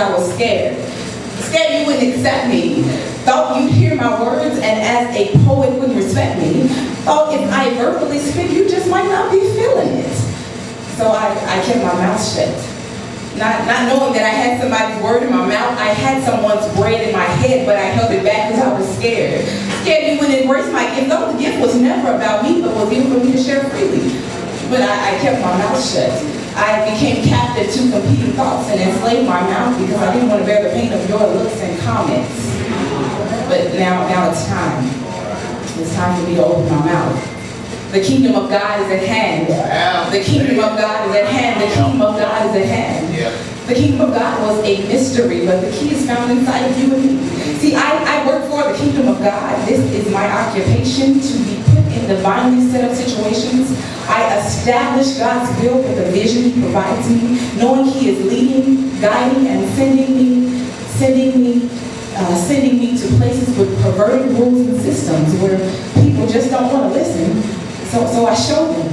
I was scared. Scared you wouldn't accept me. Thought you'd hear my words and as a poet wouldn't respect me. Thought if I verbally spit, you just might not be feeling it. So I kept my mouth shut. Not knowing that I had somebody's word in my mouth, I had someone's bread in my head, but I held it back because I was scared. Scared you wouldn't embrace my gift, though the gift was never about me, but was given for me to share freely. But I kept my mouth shut. I became captive to competing thoughts and enslaved my mouth because I didn't want to bear the pain of your looks and comments. But now it's time. It's time for me to open my mouth. The kingdom of God is at hand. The kingdom of God is at hand. The kingdom of God is at hand. The kingdom of God was a mystery, but the key is found inside of you and me. See, I work for the kingdom of God. This is my occupation, to be put in divinely set up situations. I establish God's will with the vision He provides me, knowing He is leading, guiding, and sending me to places with perverted rules and systems where people just don't want to listen. So I show them.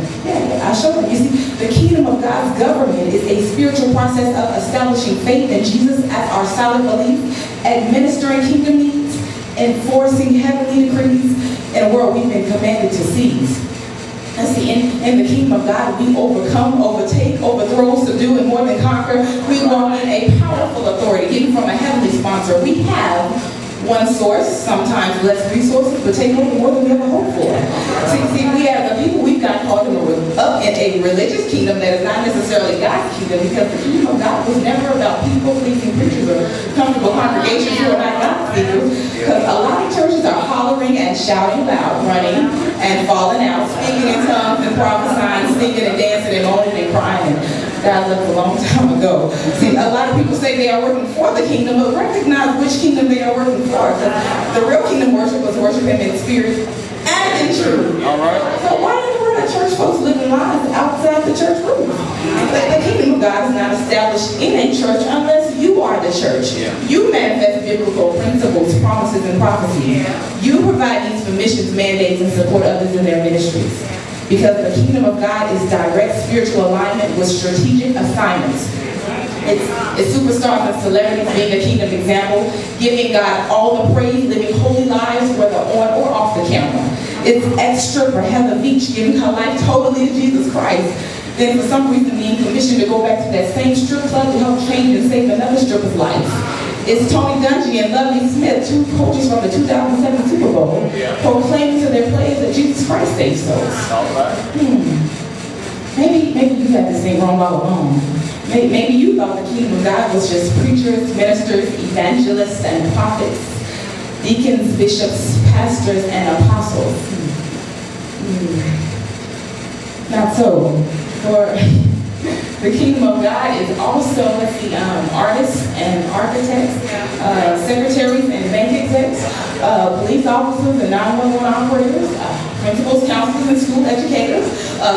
I show them. You see, the kingdom of God's government is a spiritual process of establishing faith in Jesus as our solid belief, administering kingdom needs, enforcing heavenly decrees in a world we've been commanded to seize. And see, in the kingdom of God, we overcome, overtake, overthrow, subdue, and more than conquer. We walk in a powerful authority given from a heavenly sponsor. We have one source, sometimes less resources, but take over more than we ever hoped for. See, we have the people we've got called up in a religious kingdom that is not necessarily God's kingdom, because the kingdom of God was never about people-pleasing preachers or comfortable congregations who are not God speakers. Because a lot of churches are hollering and shouting loud, running and falling out, speaking in tongues and prophesying, singing and dancing and moaning and crying. God left a long time ago. See, a lot of people say they are working for the kingdom, but recognize which kingdom they are working for. The real kingdom worship was worship Him in spirit and in truth. All right. So why in the world are church folks living lives outside the church roof? The kingdom of God is not established in a church unless you are the church. You manifest biblical principles, promises, and prophecies. You provide needs for missions, mandates, and support others in their ministries. Because the kingdom of God is direct spiritual alignment with strategic assignments. It's superstars and celebrities being a kingdom example, giving God all the praise, living holy lives, whether on or off the camera. It's extra for Heather Beach, giving her life totally to Jesus Christ. Then for some reason being commissioned to go back to that same strip club to help change and save another stripper's life. It's Tony Dungy and Lovely Smith, two coaches from the 2007 Super Bowl, proclaiming to their players that Jesus Christ saves souls. Maybe you had this thing wrong all along. Maybe you thought the kingdom of God was just preachers, ministers, evangelists, and prophets, deacons, bishops, pastors, and apostles. Not so. For the kingdom of God is also, artists and architects, secretaries and bank execs, police officers and 911 operators, principals, counselors, and school educators,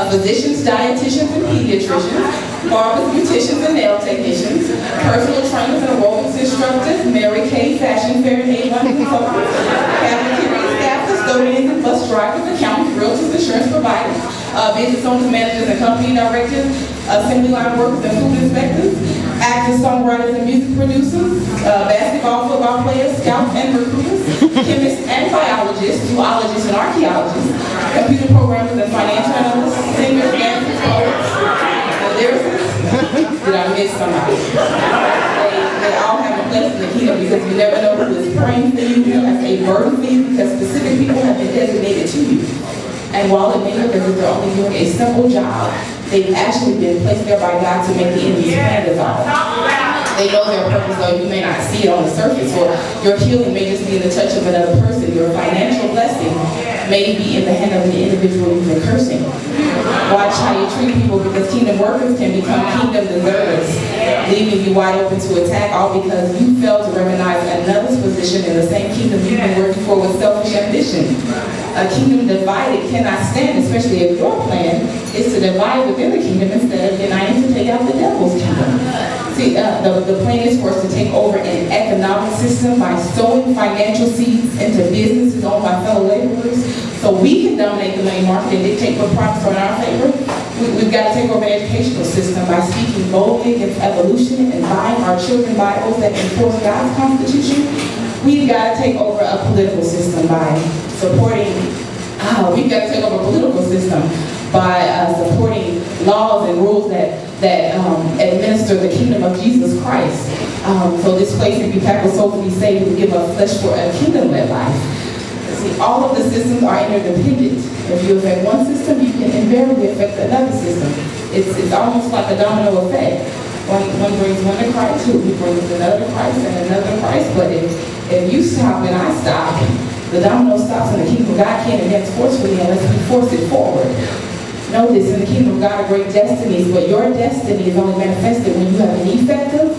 physicians, dietitians, and pediatricians, barbers, beauticians, and nail technicians, personal trainers and aerobics instructors, Mary Kay, fashion fair, and A1 consultants, cafeteria staff, custodians, and bus drivers, accountants, realtors, insurance providers, business owners, managers, and company directors, assembly line workers and food inspectors, actors, songwriters, and music producers, basketball, football players, scouts, and recruiters, chemists and biologists, zoologists and archaeologists, computer programmers and financial analysts, singers, dancers, poets, and lyricists. Did I miss somebody? They all have a place in the kingdom, because you never know who is praying for you, as a burden for you, because specific people have been designated to you. And while it may look as if they're only doing a simple job, they've actually been placed there by God to make the enemy's plan dissolve. They know their purpose, though you may not see it on the surface, or your healing may just be in the touch of another person. Your financial blessing may be in the hand of the individual you've been cursing. Watch how you treat people, because kingdom workers can become kingdom deserters, leaving you wide open to attack, all because you failed to recognize another's position in the same kingdom you've been working for with selfish ambition. A kingdom divided cannot stand, especially if your plan is to divide within the kingdom instead of denying to take out the devil's kingdom. See, the plan is for us to take over an economic system by sowing financial seeds into businesses owned by fellow laborers, so we can dominate the money market and dictate what profits are in our favor. We've got to take over an educational system by speaking boldly against evolution and buying our children Bibles that enforce God's Constitution. We've got to take over a political system by supporting, we've got to take over a political system by supporting laws and rules that administer the kingdom of Jesus Christ. So this place can be tackled so to be saved and give up flesh for a kingdom-led life. See, all of the systems are interdependent. If you affect one system, you can invariably affect another system. It's almost like a domino effect. One brings one to Christ, two brings another to Christ, and another to Christ. But if you stop and I stop, the domino stops and the kingdom of God can't advance forcefully unless we force it forward. Know this, in the kingdom of God are great destinies, but your destiny is only manifested when you have an effective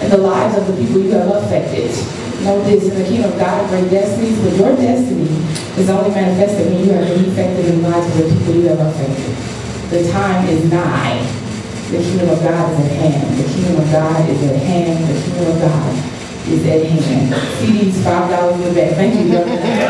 in the lives of the people you have affected. Know this, in the kingdom of God are great destinies, but your destiny is only manifested when you have an effective in the lives of the people you have affected. The time is nigh. The kingdom of God is at hand. The kingdom of God is at hand. The kingdom of God is at hand. CDs, $5 in the back. Thank you.